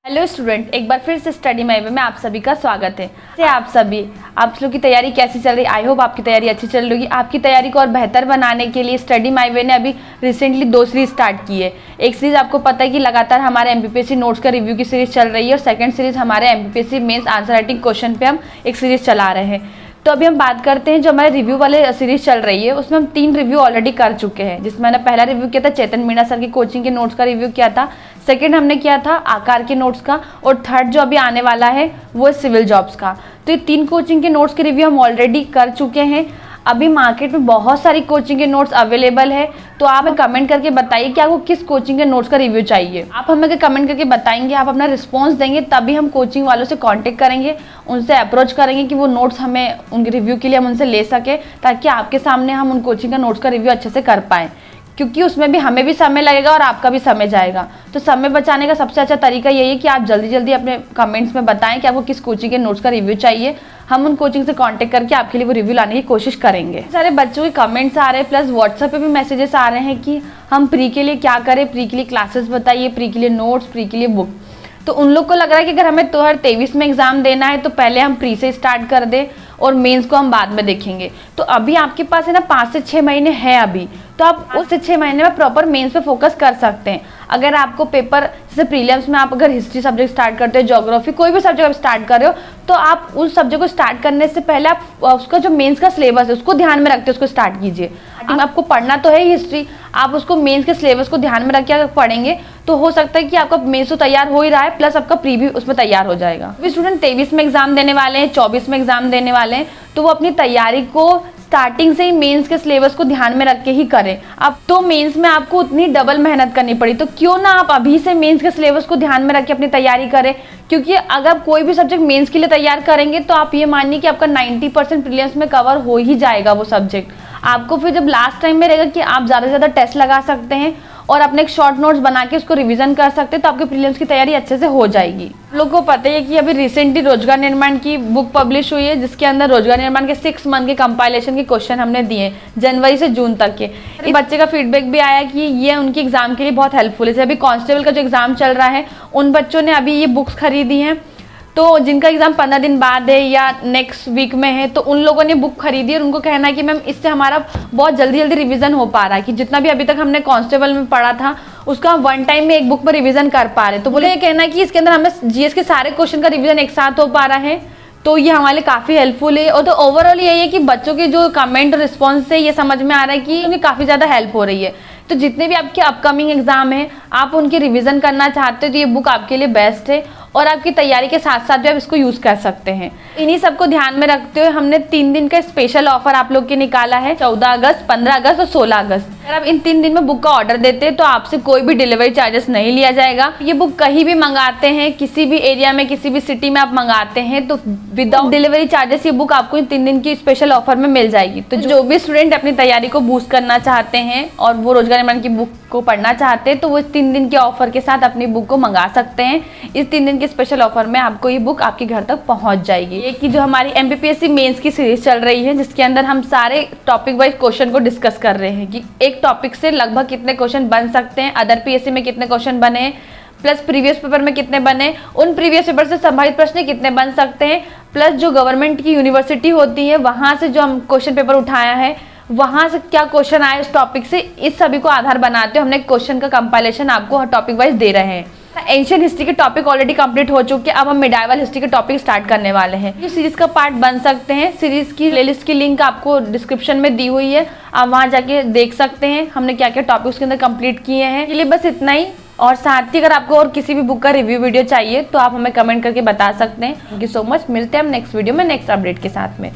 Hello student, एक बार फिर से स्टडी माई वे में आप सभी का स्वागत है। आप लोग की तैयारी कैसी चल रही? आई होप आपकी तैयारी अच्छी चल रही होगी। आपकी तैयारी को और बेहतर बनाने के लिए स्टडी माई वे ने अभी रिसेंटली 2 सीरीज स्टार्ट की है। एक सीरीज आपको पता है कि लगातार हमारे एमपीपीएससी नोट्स का रिव्यू की सीरीज चल रही है और सेकंड सीरीज हमारे MPPSC mains answer writing question पे हम एक सीरीज चला रहे हैं। तो अभी हम बात करते हैं जो हमारे रिव्यू वाले सीरीज चल रही है उसमें हम 3 रिव्यू ऑलरेडी कर चुके हैं। जिसमें मैंने पहला रिव्यू किया था चेतन मीणा सर की कोचिंग के नोट्स का रिव्यू किया था, सेकंड हमने किया था आकार के नोट्स का, और थर्ड जो अभी आने वाला है वो सिविल जॉब्स का। तो ये 3 कोचिंग के नोट्स के रिव्यू हम ऑलरेडी कर चुके हैं। अभी मार्केट में बहुत सारी कोचिंग के नोट्स अवेलेबल है, तो आप हमें कमेंट करके बताइए कि आपको किस कोचिंग के नोट्स का रिव्यू चाहिए। आप हमें कमेंट करके बताएंगे, आप अपना रिस्पांस देंगे, तभी हम कोचिंग वालों से कांटेक्ट करेंगे, उनसे अप्रोच करेंगे कि वो नोट्स हमें उनके रिव्यू के लिए हम उनसे ले सके, ताकि आपके सामने हम उन कोचिंग का नोट्स का रिव्यू अच्छे से कर पाएँ। क्योंकि उसमें भी हमें भी समय लगेगा और आपका भी समय जाएगा। तो समय बचाने का सबसे अच्छा तरीका यही है कि आप जल्दी जल्दी अपने कमेंट्स में बताएं कि आपको किस कोचिंग के नोट्स का रिव्यू चाहिए। हम उन कोचिंग से कांटेक्ट करके आपके लिए वो रिव्यू लाने की कोशिश करेंगे। सारे बच्चों के कमेंट्स आ रहे हैं, प्लस व्हाट्सएप पे भी मैसेजेस आ रहे हैं कि हम प्री के लिए क्या करें, प्री के लिए क्लासेस बताइए, प्री के लिए नोट्स, प्री के लिए बुक। तो उन लोग को लग रहा है कि अगर हमें 2023 में एग्जाम देना है तो पहले हम प्री से स्टार्ट कर दें और मेंस को हम बाद में देखेंगे। तो अभी आपके पास है ना 5 से 6 महीने हैं अभी, तो आप उस 6 महीने में प्रॉपर मेंस पे फोकस कर सकते हैं। अगर आपको पेपर जैसे प्रीलिम्स में आप अगर हिस्ट्री सब्जेक्ट स्टार्ट करते हो, ज्योग्राफी, कोई भी सब्जेक्ट आप स्टार्ट कर रहे हो, तो आप उस सब्जेक्ट को स्टार्ट करने से पहले आप उसका जो मेंस का सिलेबस है उसको ध्यान में रखते उसको स्टार्ट कीजिए। आपको पढ़ना तो है हिस्ट्री, आप उसको मेंस के सिलेबस को ध्यान में रख के अगर पढ़ेंगे तो हो सकता है कि आपका मेंस तो तैयार हो ही रहा है, प्लस आपका प्री भी उसमें तैयार हो जाएगा। अभी स्टूडेंट 23 में एग्जाम देने वाले हैं, 24 में एग्जाम देने वाले हैं, तो वो अपनी तैयारी को स्टार्टिंग से ही मेंस के सिलेबस को ध्यान में रख के ही करें। अब तो मेंस में आपको उतनी डबल मेहनत करनी पड़ी, तो क्यों ना आप अभी से मेंस के सिलेबस को ध्यान में रख के अपनी तैयारी करें। क्योंकि अगर कोई भी सब्जेक्ट मेंस के लिए तैयार करेंगे तो आप ये मानिए कि आपका 90% प्रीलिम्स में कवर हो ही जाएगा वो सब्जेक्ट। आपको फिर जब लास्ट टाइम में रहेगा कि आप ज़्यादा से ज़्यादा टेस्ट लगा सकते हैं और अपने एक शॉर्ट नोट्स बना के उसको रिवीजन कर सकते हैं, तो आपके प्रीलिम्स की तैयारी अच्छे से हो जाएगी। लोगों को पता है कि अभी रिसेंटली रोजगार निर्माण की बुक पब्लिश हुई है, जिसके अंदर रोजगार निर्माण के 6 मंथ के कंपाइलेशन के क्वेश्चन हमने दिए जनवरी से जून तक के। बच्चे का फीडबैक भी आया कि ये उनके एग्जाम के लिए बहुत हेल्पफुल है। अभी कांस्टेबल का जो एग्जाम चल रहा है उन बच्चों ने अभी ये बुक्स खरीदी हैं, तो जिनका एग्जाम 15 दिन बाद है या नेक्स्ट वीक में है, तो उन लोगों ने बुक खरीदी है और उनको कहना है कि मैम इससे हमारा बहुत जल्दी जल्दी रिवीजन हो पा रहा है, कि जितना भी अभी तक हमने कांस्टेबल में पढ़ा था उसका हम 1 टाइम में एक बुक में रिवीजन कर पा रहे। तो बोले ये कहना है कि इसके अंदर हमें जीएस के सारे क्वेश्चन का रिवीजन एक साथ हो पा रहा है, तो ये हमारे लिए काफ़ी हेल्पफुल है। और तो ओवरऑल यही है कि बच्चों के जो कमेंट और रिस्पॉन्स से ये समझ में आ रहा है कि उन्हें काफ़ी ज़्यादा हेल्प हो रही है। तो जितने भी आपके अपकमिंग एग्जाम है आप उनकी रिवीजन करना चाहते हो तो ये बुक आपके लिए बेस्ट है, और आपकी तैयारी के साथ साथ भी आप इसको यूज़ कर सकते हैं। इन्हीं सबको ध्यान में रखते हुए हमने 3 दिन का स्पेशल ऑफर आप लोग के निकाला है, 14 अगस्त, 15 अगस्त और 16 अगस्त। अगर आप इन 3 दिन में बुक का ऑर्डर देते हैं तो आपसे कोई भी डिलीवरी चार्जेस नहीं लिया जाएगा। ये बुक कहीं भी मंगाते हैं, किसी भी एरिया में, किसी भी सिटी में आप मंगाते हैं तो विदाउट डिलीवरी चार्जेस ये बुक आपको इन 3 दिन की स्पेशल ऑफर में मिल जाएगी। तो जो भी स्टूडेंट अपनी तैयारी को बूस्ट करना चाहते हैं और वो रोजगार निर्माण की बुक को पढ़ना चाहते हैं तो वो 3 दिन के ऑफर के साथ अपनी बुक को मंगा सकते हैं। इस 3 दिन के स्पेशल ऑफर में आपको ये बुक आपके घर तक पहुंच जाएगी। ये कि जो हमारी एमपीपीएससी मेंस की सीरीज चल रही है, जिसके अंदर हम सारे टॉपिक वाइज क्वेश्चन को डिस्कस कर रहे हैं कि एक टॉपिक से लगभग कितने क्वेश्चन बन सकते हैं, अदर पीएससी में कितने क्वेश्चन बने, प्लस प्रीवियस पेपर में कितने बने, उन प्रीवियस पेपर से संभावित प्रश्न कितने बन सकते हैं, प्लस जो गवर्नमेंट की यूनिवर्सिटी होती है वहां से जो हम क्वेश्चन पेपर उठाया है वहां से क्या क्वेश्चन आए उस टॉपिक से, इस सभी को आधार बनाते हुए हमने क्वेश्चन का कंपाइलेशन आपको टॉपिक वाइज दे रहे हैं। एंशिएंट हिस्ट्री के टॉपिक ऑलरेडी कंप्लीट हो चुके हैं, अब हम मिडाइवल हिस्ट्री के टॉपिक स्टार्ट करने वाले हैं। ये सीरीज का पार्ट बन सकते हैं। सीरीज की प्लेलिस्ट की लिंक आपको डिस्क्रिप्शन में दी हुई है, आप वहां जाके देख सकते हैं हमने क्या क्या टॉपिक्स के अंदर कंप्लीट किए हैं। इसलिए बस इतना ही, और साथ ही अगर आपको और किसी भी बुक का रिव्यू वीडियो चाहिए तो आप हमें कमेंट करके बता सकते हैं। थैंक यू सो मच, मिलते हैं हम नेक्स्ट वीडियो में नेक्स्ट अपडेट के साथ में।